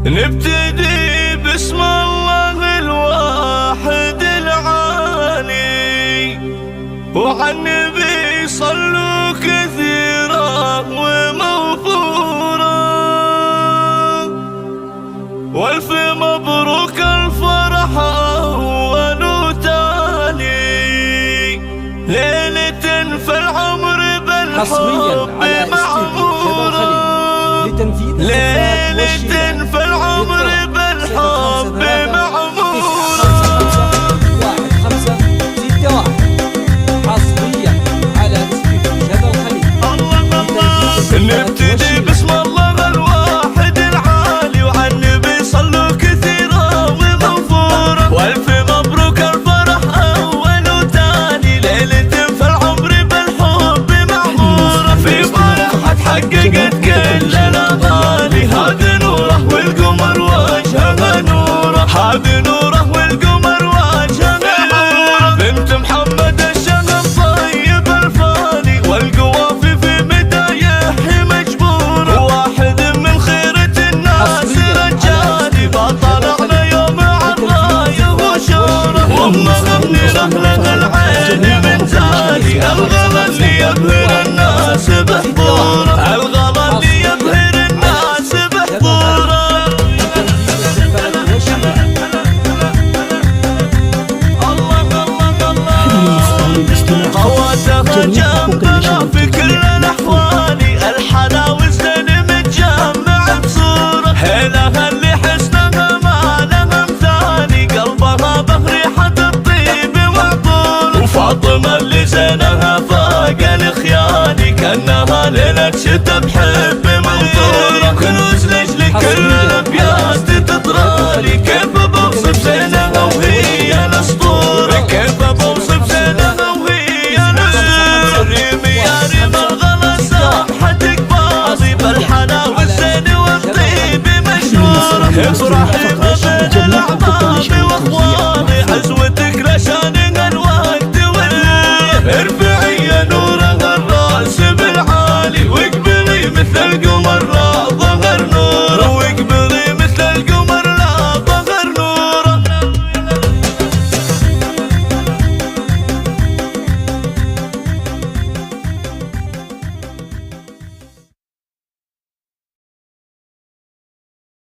نبتدي باسم الله الواحد العالي، وعلى النبي صلوا كثيرا ومغفورا، والف مبروك الفرح أول تالي، ليلة في العمر بالحب معمورة، ليلة في العمر بالحب معمورة. 1561 حصريا على استديو جبل خليل. نبتدي باسم الله الواحد العالي، وعلى النبي صلوا كثيرا ومغفورا، والف مبروك الفرح اول وتالي، ليلة في العمر بالحب معمورة، في فرحة حققت كل الاماني، هذا نوره والقمر وجهه نوره، هذا